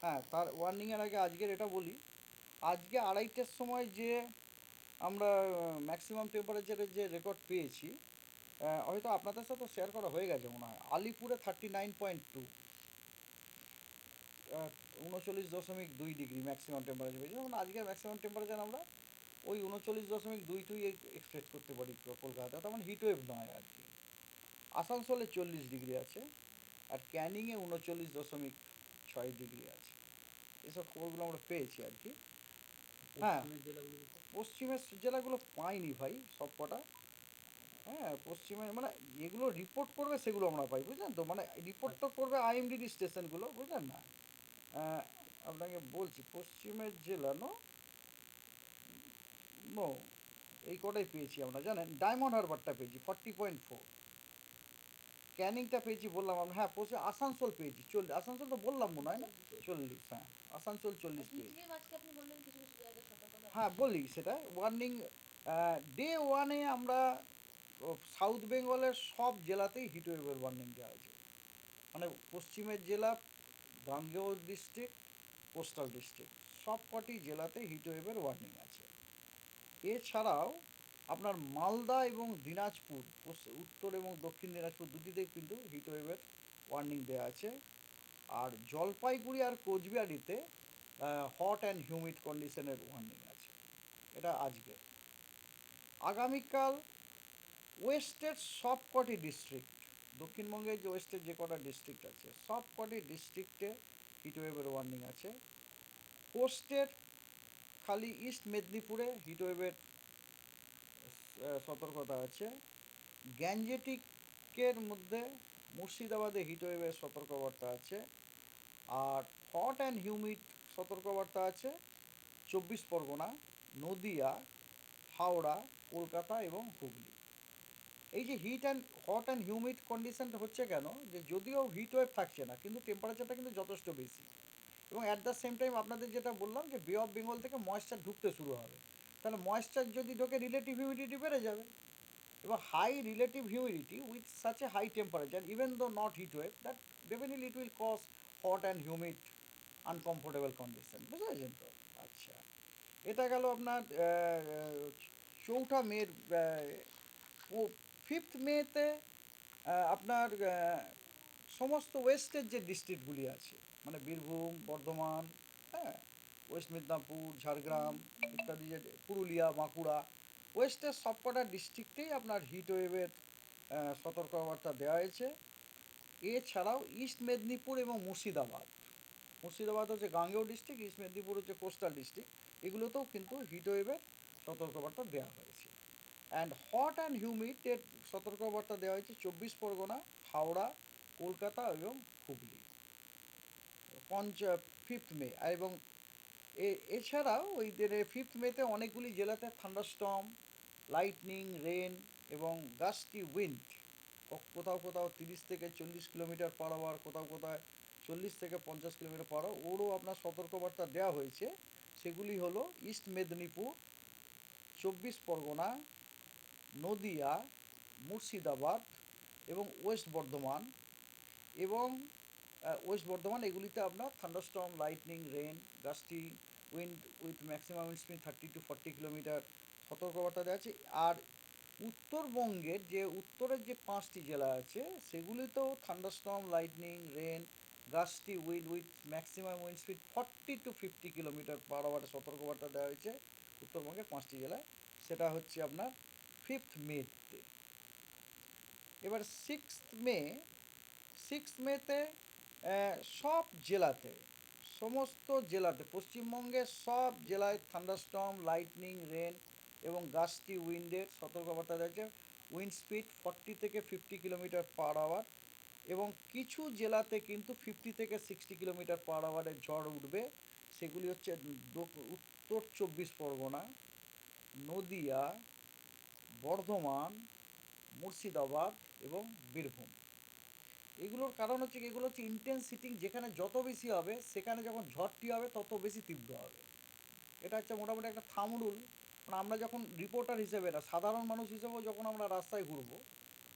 হ্যাঁ, তার ওয়ার্নিংয়ের আগে আজকের এটা বলি, আজকে 2:30টার সময় যে আমরা ম্যাক্সিমাম টেম্পারেচারের যে রেকর্ড পেয়েছি, হয়তো আপনাদের সাথে শেয়ার করা হয়ে গেছে মনে হয়, আলিপুরে 39.2, 39.2 ডিগ্রি ম্যাক্সিমাম টেম্পারেচার পেয়েছি। যেমন আজকের ম্যাক্সিমাম টেম্পারেচার আমরা ওই 39.2 এক্সপেক্ট করতে পারি কলকাতাতে, তেমন হিট ওয়েভ নয় আর কি। আসানসোলে 40 ডিগ্রি আছে, আর ক্যানিংয়ে 39.6 ডিগ্রি আছে। এসব খবরগুলো আমরা পেয়েছি আর কি। হ্যাঁ, পশ্চিমের জেলাগুলো পাইনি ভাই সব কটা। হ্যাঁ, পশ্চিমে মানে যেগুলো রিপোর্ট করবে সেগুলো আমরা পাই, বুঝলেন তো, মানে রিপোর্ট তো করবে আইএমডিডি স্টেশনগুলো, বুঝলেন না। আহ, আপনাকে বলছি পশ্চিমের জেলা নো নো এই কটাই পেয়েছি আমরা, জানেন। ডায়মন্ড হারবারটা পেয়েছি 40.4, ক্যানিংটা পেয়েছি বললাম আমরা, হ্যাঁ পশ্চিম আসানসোল পেয়েছি 40, আসানসোল তো বললাম মনে হয় না, 40, হ্যাঁ আসানসোল 40 পেয়েছি। হ্যাঁ বলি সেটা ওয়ার্নিং, ডে ওয়ানে আমরা সাউথ বেঙ্গলের সব জেলাতেই হিটওয়েভের ওয়ার্নিং দেওয়া আছে। মানে পশ্চিমের জেলা, গাঙ্গেয় ডিস্ট্রিক্ট, কোস্টাল ডিস্ট্রিক্ট, সব কটি জেলাতে হিটওয়েভের ওয়ার্নিং আছে। এছাড়াও আপনার মালদা এবং দিনাজপুর, উত্তর এবং দক্ষিণ দিনাজপুর দুটিতেই কিন্তু হিটওয়েভের ওয়ার্নিং দেওয়া আছে। আর জলপাইগুড়ি আর কোচবিহারিতে হট অ্যান্ড হিউমিড কন্ডিশনের ওয়ার্নিং আছে। এটা আজকে। আগামীকাল ওয়েস্টের সব কটি ডিস্ট্রিক্ট, দক্ষিণবঙ্গের যে ওয়েস্টের যে কটা ডিস্ট্রিক্ট আছে সব কটি ডিস্ট্রিক্টে হিটওয়েভের ওয়ার্নিং আছে। পোস্টের খালি ইস্ট মেদিনীপুরে হিটওয়েভের সতর্কতা আছে। গ্যাঞ্জেটিকের মধ্যে মুর্শিদাবাদে হিটওয়েভের সতর্কবার্তা আছে। আর হট অ্যান্ড হিউমিড সতর্কবার্তা আছে 24 পরগনা, নদিয়া, হাওড়া, কলকাতা এবং হুগলি। এই যে হট অ্যান্ড হিউমিড কন্ডিশনটা হচ্ছে কেন, যে যদিও হিট ওয়েভ থাকছে না কিন্তু টেম্পারেচারটা কিন্তু যথেষ্ট বেশি, এবং অ্যাট দ্য সেম টাইম আপনাদের যেটা বললাম যে বে অফ বেঙ্গল থেকে ময়েশ্চার ঢুকতে শুরু হবে, তাহলে ময়েশ্চার যদি ঢোকে রিলেটিভ হিউমিডিটি বেড়ে যাবে। এবার high relative humidity with such a high temperature even though not heat wave, that definitely it will cause hot and humid uncomfortable condition, বুঝতে পেরেছেন তো। আচ্ছা, এটা গেল আপনার 4 মের। 5 মেতে আপনার সমস্ত ওয়েস্টের যে ডিস্ট্রিক্টগুলি আছে, মানে বীরভূম, বর্ধমান, হ্যাঁ, ওয়েস্ট মেদিনীপুর, ঝাড়গ্রাম ইত্যাদি, যে পুরুলিয়া, বাঁকুড়া, ওয়েস্টের সবকটা ডিস্ট্রিক্টেই আপনার হিট ওয়েভের সতর্কবার্তা দেওয়া হয়েছে। এছাড়াও ইস্ট মেদিনীপুর এবং মুর্শিদাবাদ, মুর্শিদাবাদ হচ্ছে গাঙ্গেয় ডিস্ট্রিক্ট, ইস্ট মেদিনীপুর হচ্ছে কোস্টাল ডিস্ট্রিক্ট, এগুলোতেও কিন্তু হিট ওয়েভের সতর্কবার্তা দেওয়া হয়েছে। অ্যান্ড হট অ্যান্ড হিউমিডের সতর্কবার্তা দেওয়া হয়েছে 24 পরগনা, হাওড়া, কলকাতা এবং হুগলি 5 মে। এবং এছাড়াও ওই 5 মেতে অনেকগুলি জেলাতে থান্ডারস্টর্ম, লাইটনিং, রেন এবং গাস্টি উইন্ড, কোথাও কোথাও 30 থেকে 40 কিলোমিটার পার আওয়ার, কোথাও কোথাও 40 থেকে 50 কিলোমিটার পার আওয়ার, ওরও আপনার সতর্কবার্তা দেওয়া হয়েছে। সেগুলি হলো ইস্ট মেদিনীপুর, 24 পরগনা, নদিয়া, মুর্শিদাবাদ এবং ওয়েস্ট বর্ধমান। এবং ওয়েস্ট বর্ধমান এগুলিতে আপনার thunderstorm, lightning, rain, gusty wind with maximum wind speed 30 to 40 kilometre সতর্কবার্তা দেওয়া আছে। আর উত্তরবঙ্গের যে উত্তরের যে 5টি জেলা আছে সেগুলিতেও thunderstorm, lightning, rain, gusty wind with maximum wind speed 40 to 50 kilometre per আওয়ারের সতর্কবার্তা দেওয়া হয়েছে উত্তরবঙ্গের 5টি জেলায়। সেটা হচ্ছে আপনার 5 মেতে। এবার 6 মে, 6 মেতে সব জেলাতে, সমস্ত জেলাতে, পশ্চিমবঙ্গের সব জেলায় থান্ডারস্টর্ম, লাইটনিং, রেন এবং গাস্টি উইন্ডের সতর্কবার্তা রয়েছে। উইন্ড স্পিড 40 থেকে 50 কিলোমিটার পার আওয়ার, এবং কিছু জেলাতে কিন্তু 50 থেকে 60 কিলোমিটার পার আওয়ারের ঝড় উঠবে। সেগুলি হচ্ছে উত্তর 24 পরগনা, নদিয়া, বর্ধমান, মুর্শিদাবাদ এবং বীরভূম। এগুলোর কারণ হচ্ছে কি, এগুলো হচ্ছে ইন্টেন্স হিটিং, যেখানে যত বেশি হবে সেখানে যখন ঝড়টি হবে তত বেশি তীব্র হবে। এটা হচ্ছে মোটামুটি একটা থাম রুল। মানে আমরা যখন রিপোর্টার হিসেবে না, সাধারণ মানুষ হিসেবেও যখন আমরা রাস্তায় ঘুরবো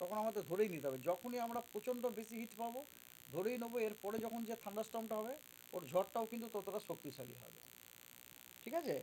তখন আমাদের ধরেই নিতে হবে, যখনই আমরা প্রচণ্ড বেশি হিট পাবো ধরেই নেবো এরপরে যখন যে থান্ডারস্টর্মটা হবে ওর ঝড়টাও কিন্তু ততটা শক্তিশালী হবে। ঠিক আছে?